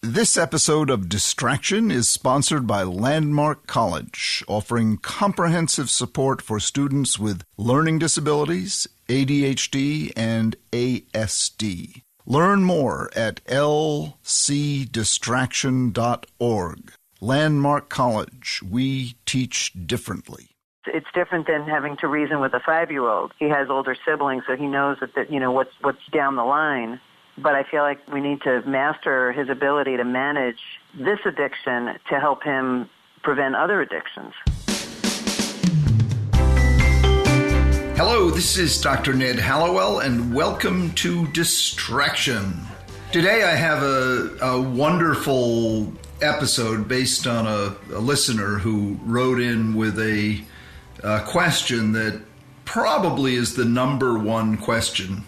This episode of Distraction is sponsored by Landmark College, offering comprehensive support for students with learning disabilities, ADHD, and ASD. Learn more at lcdistraction.org. Landmark College, we teach differently. It's different than having to reason with a 5-year-old. He has older siblings, so he knows that what's down the line. But I feel like we need to master his ability to manage this addiction to help him prevent other addictions. Hello, this is Dr. Ned Hallowell, and welcome to Distraction. Today I have a wonderful episode based on a listener who wrote in with a question that probably is the number one question.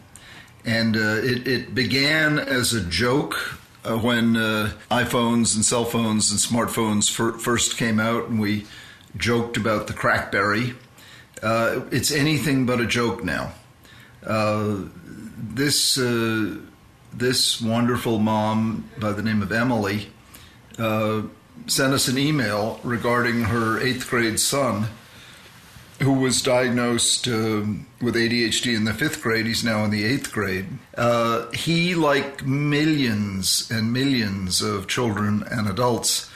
And it began as a joke when iPhones and cell phones and smartphones first came out, and we joked about the crackberry. It's anything but a joke now. This wonderful mom by the name of Emily sent us an email regarding her 8th grade son, who was diagnosed with ADHD in the 5th grade. He's now in the 8th grade. He, like millions and millions of children and adults,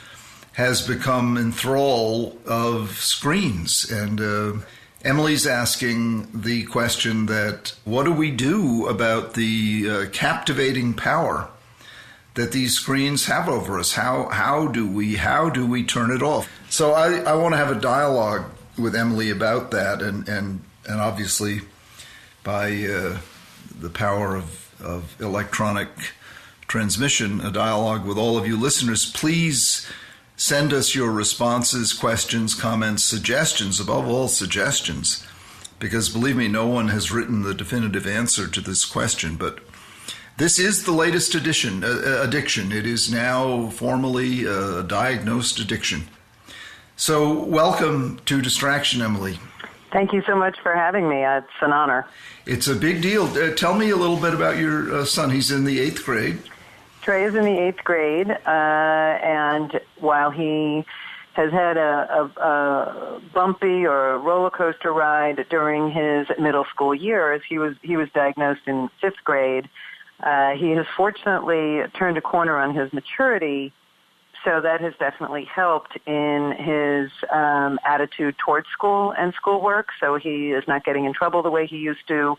has become enthralled of screens. And Emily's asking the question that, what do we do about the captivating power that these screens have over us? How do we turn it off? So I want to have a dialogue with Emily about that, and obviously by the power of electronic transmission, a dialogue with all of you listeners. Please send us your responses, questions, comments, suggestions, above all suggestions, because believe me, no one has written the definitive answer to this question, but this is the latest addiction. It is now formally a diagnosed addiction. So welcome to Distraction, Emily. Thank you so much for having me. It's an honor. It's a big deal. Tell me a little bit about your son. He's in the 8th grade. Trey is in the 8th grade, and while he has had a bumpy or a roller coaster ride during his middle school years, he was diagnosed in 5th grade. He has fortunately turned a corner on his maturity. So that has definitely helped in his attitude towards school and schoolwork. So he is not getting in trouble the way he used to.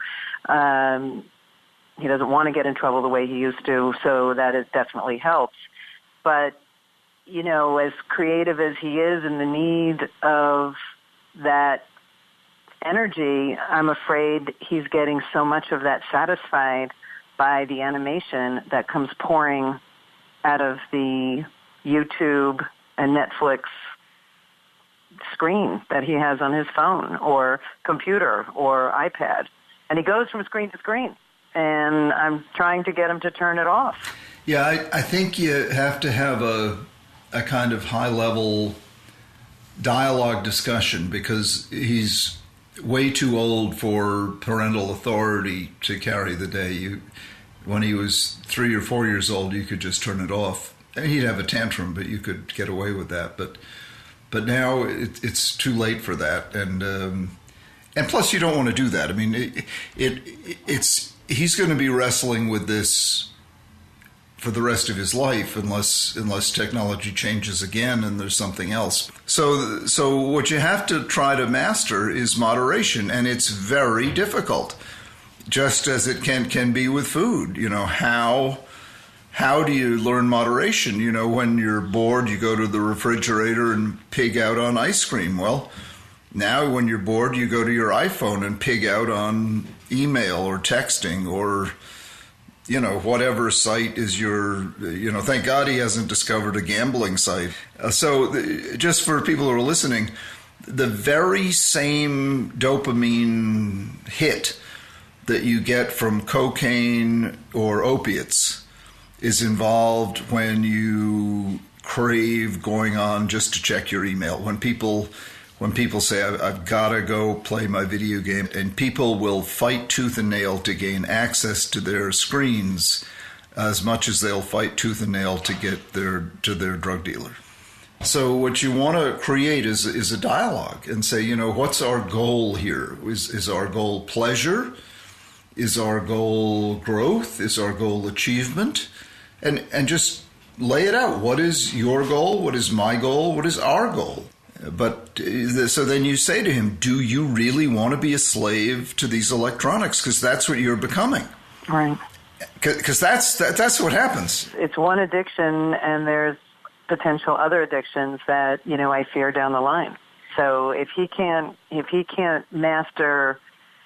He doesn't want to get in trouble the way he used to. So that has definitely helped. But, as creative as he is and the need of that energy, I'm afraid he's getting so much of that satisfied by the animation that comes pouring out of the YouTube and Netflix screen that he has on his phone or computer or iPad. And he goes from screen to screen, and I'm trying to get him to turn it off. Yeah, I think you have to have a kind of high-level dialogue discussion, because he's way too old for parental authority to carry the day. When he was 3 or 4 years old, you could just turn it off. He'd have a tantrum, but you could get away with that. But now it's too late for that, and plus you don't want to do that. I mean, he's going to be wrestling with this for the rest of his life unless technology changes again and there's something else. So what you have to try to master is moderation, and it's very difficult, just as it can be with food. How do you learn moderation? When you're bored, you go to the refrigerator and pig out on ice cream. Well, now when you're bored, you go to your iPhone and pig out on email or texting or, whatever site is your, thank God he hasn't discovered a gambling site. Just for people who are listening, the very same dopamine hit that you get from cocaine or opiates is involved when you crave going on just to check your email. When people say, I've got to go play my video game, and people will fight tooth and nail to gain access to their screens, as much as they'll fight tooth and nail to get to their drug dealer. So what you want to create is a dialogue and say, what's our goal here? Is our goal pleasure? Is our goal growth? Is our goal achievement? And just lay it out. What is your goal? What is my goal? What is our goal? But so then you say to him, do you really want to be a slave to these electronics? Because that's what you're becoming. Right. Because that's what happens. It's one addiction, and there's potential other addictions that, I fear down the line. So if he can't master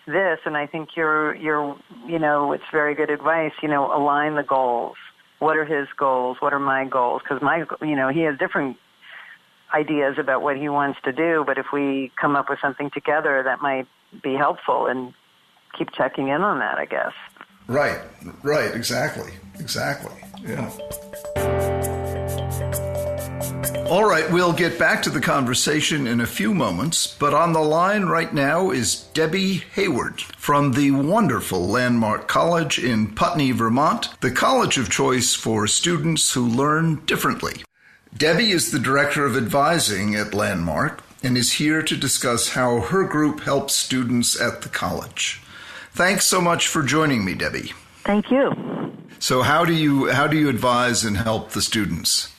this, and I think you're it's very good advice, align the goals. What are his goals? What are my goals? Because he has different ideas about what he wants to do, but if we come up with something together, that might be helpful, and keep checking in on that, I guess. Right, exactly, yeah. All right, we'll get back to the conversation in a few moments, but on the line right now is Debbie Hayward from the wonderful Landmark College in Putney, Vermont, the college of choice for students who learn differently. Debbie is the Director of Advising at Landmark and is here to discuss how her group helps students at the college. Thanks so much for joining me, Debbie. Thank you. So how do you advise and help the students?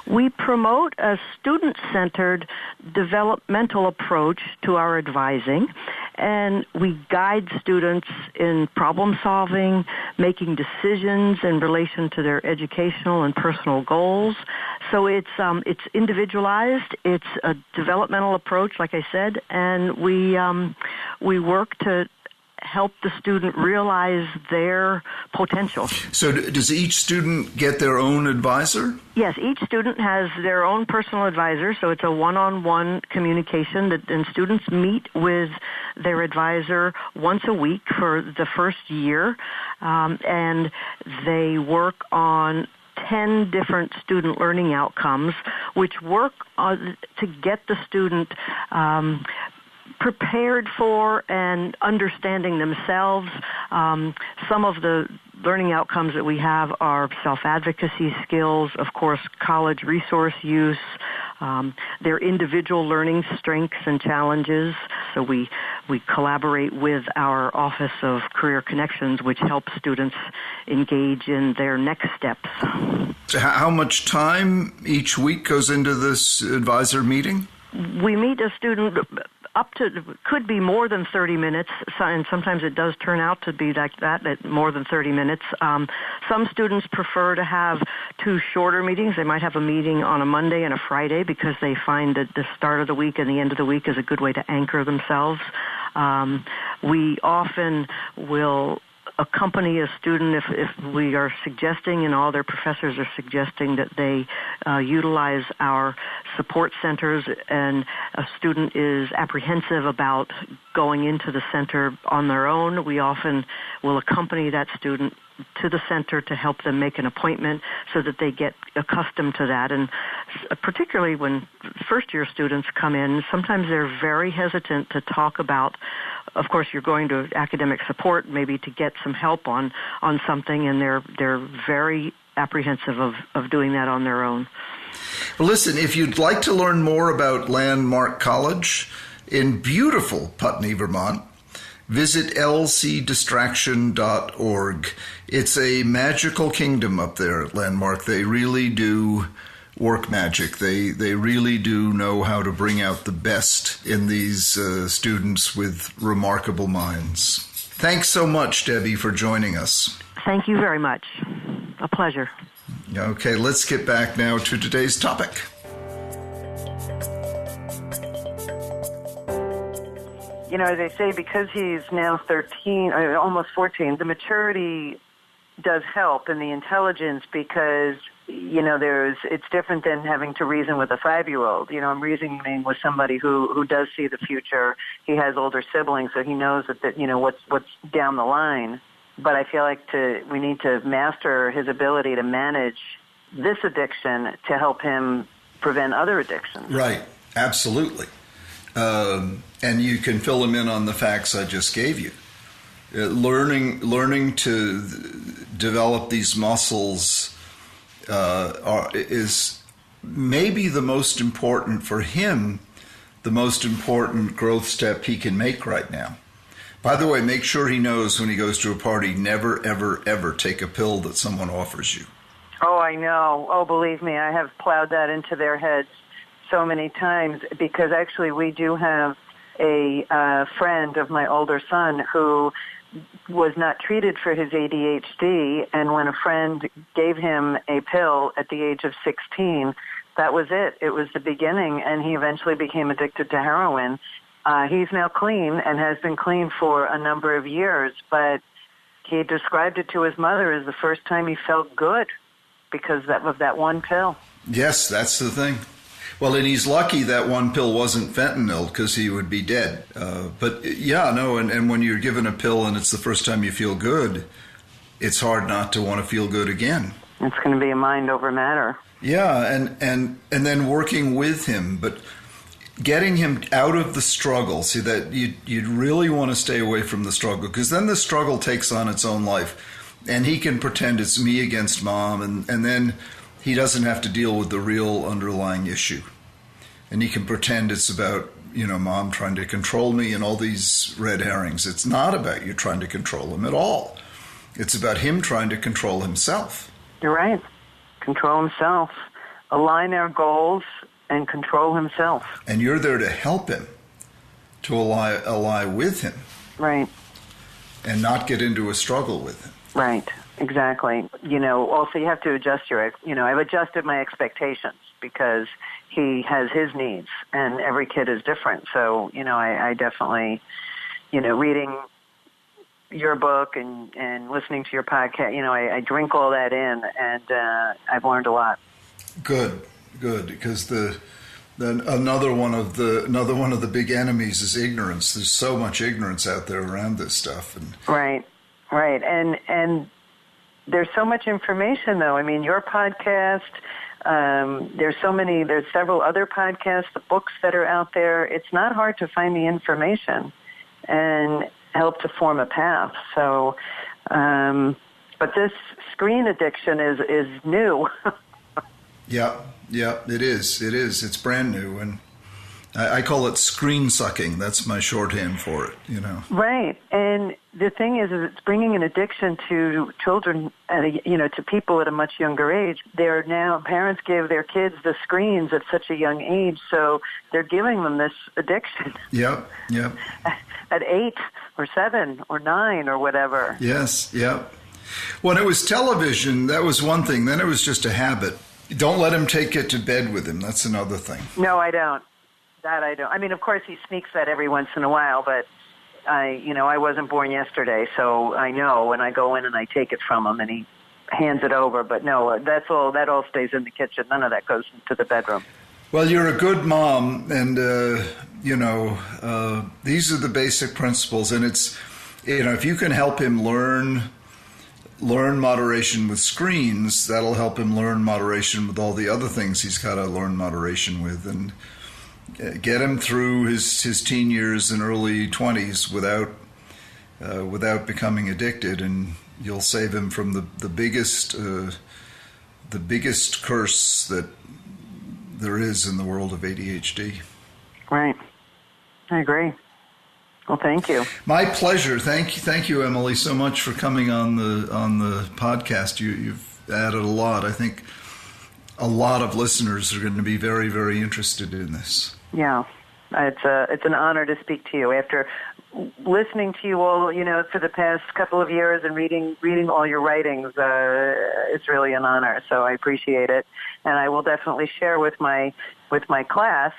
We promote a student-centered developmental approach to our advising, and we guide students in problem solving, making decisions in relation to their educational and personal goals. So it's individualized. It's a developmental approach, like I said, and we work to help the student realize their potential. So does each student get their own advisor? Yes, each student has their own personal advisor, so it's a one-on-one communication, and students meet with their advisor once a week for the first year, and they work on 10 different student learning outcomes, which work to get the student prepared for and understanding themselves. Some of the learning outcomes that we have are self-advocacy skills, of course, college resource use, their individual learning strengths and challenges. So we collaborate with our Office of Career Connections, which helps students engage in their next steps. So how much time each week goes into this advisor meeting? We meet a student up to, could be more than 30 minutes, and sometimes it does turn out to be like that, at more than 30 minutes. Some students prefer to have two shorter meetings. They might have a meeting on a Monday and a Friday because they find that the start of the week and the end of the week is a good way to anchor themselves. We often will accompany a student if we are suggesting, and all their professors are suggesting, that they utilize our support centers, and a student is apprehensive about going into the center on their own. We often will accompany that student to the center to help them make an appointment so that they get accustomed to that. And particularly when first-year students come in, sometimes they're very hesitant to talk about, of course, you're going to academic support maybe to get some help on something, and they're very apprehensive of doing that on their own. Well, listen, if you'd like to learn more about Landmark College in beautiful Putney, Vermont, visit lcdistraction.org. It's a magical kingdom up there at Landmark. They really do work magic. They really do know how to bring out the best in these students with remarkable minds. Thanks so much, Debbie, for joining us. Thank you very much. A pleasure. Okay, let's get back now to today's topic. You know, as I say, because he's now 13, or almost 14, the maturity does help, and the intelligence, because, you know, it's different than having to reason with a 5-year-old. You know, I'm reasoning with somebody who does see the future. He has older siblings, so he knows that you know, what's down the line. But I feel like we need to master his ability to manage this addiction to help him prevent other addictions. Right, absolutely. And you can fill him in on the facts I just gave you. Learning to develop these muscles is maybe the most important for him, the most important growth step he can make right now. By the way, make sure he knows when he goes to a party, never, ever, ever take a pill that someone offers you. Oh, I know. Oh, believe me, I have plowed that into their heads so many times, because actually we do have a friend of my older son who was not treated for his ADHD, and when a friend gave him a pill at the age of 16, that was it. It was the beginning, and he eventually became addicted to heroin. He's now clean and has been clean for a number of years, but he described it to his mother as the first time he felt good because of that one pill. Yes, that's the thing. Well, and he's lucky that one pill wasn't fentanyl, because he would be dead. But yeah, no, and when you're given a pill and it's the first time you feel good, it's hard not to want to feel good again. It's going to be a mind over matter. Yeah, and then working with him, but getting him out of the struggle. See, that you'd really want to stay away from the struggle, because then the struggle takes on its own life, and he can pretend it's me against mom, and then he doesn't have to deal with the real underlying issue. And he can pretend it's about, mom trying to control me and all these red herrings. It's not about you trying to control him at all. It's about him trying to control himself. You're right. Control himself. Align our goals and control himself. And you're there to help him, to ally with him. Right. And not get into a struggle with him. Right. Exactly. Also you have to adjust I've adjusted my expectations, because he has his needs and every kid is different. So, I definitely, reading your book and listening to your podcast, I drink all that in, and I've learned a lot. Good, because another one of the big enemies is ignorance. There's so much ignorance out there around this stuff. And Right. And there's so much information, though. I mean, your podcast, there's several other podcasts, the books that are out there. It's not hard to find the information and help to form a path. So, but this screen addiction is new. Yeah, it is. It's brand new, and I call it screen sucking. That's my shorthand for it, Right. And the thing is it's bringing an addiction to children, to people at a much younger age. Parents give their kids the screens at such a young age, so they're giving them this addiction. Yep. At 8 or 7 or 9 or whatever. Yes, yep. When it was television, that was one thing. Then it was just a habit. Don't let him take it to bed with him. That's another thing. No, I don't. That I don't. I mean, of course, he sneaks that every once in a while, but I wasn't born yesterday, so I know when I go in and I take it from him and he hands it over. But no, that all stays in the kitchen. None of that goes into the bedroom. Well, you're a good mom, and these are the basic principles. And it's, if you can help him learn moderation with screens, that'll help him learn moderation with all the other things he's got to learn moderation with, and get him through his teen years and early 20s without becoming addicted, and you'll save him from the biggest curse that there is in the world of ADHD. Right. I agree. Well, thank you. My pleasure. Thank you, Emily, so much for coming on the podcast. You've added a lot. I think a lot of listeners are going to be very, very interested in this. Yeah, it's an honor to speak to you. After listening to you all, for the past couple of years and reading all your writings, it's really an honor. So I appreciate it, and I will definitely share with my class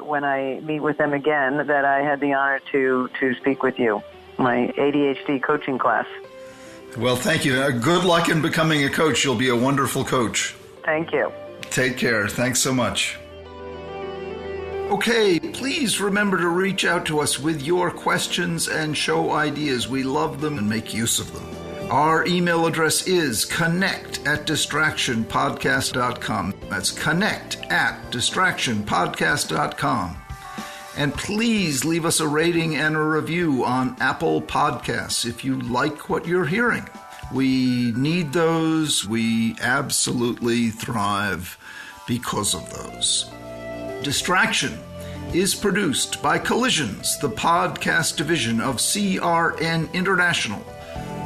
when I meet with them again that I had the honor to speak with you, my ADHD coaching class. Well, thank you. Good luck in becoming a coach. You'll be a wonderful coach. Thank you. Take care. Thanks so much. Okay, please remember to reach out to us with your questions and show ideas. We love them and make use of them. Our email address is connect@distractionpodcast.com. That's connect@distractionpodcast.com. And please leave us a rating and a review on Apple Podcasts if you like what you're hearing. We need those. We absolutely thrive because of those. Distraction is produced by Collisions, the podcast division of CRN International.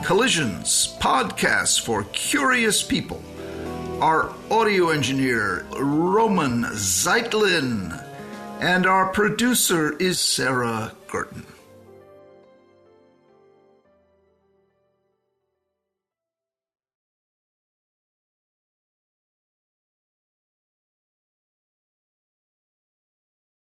Collisions, podcasts for curious people. Our audio engineer, Roman Zeitlin, and our producer is Sarah Gurton.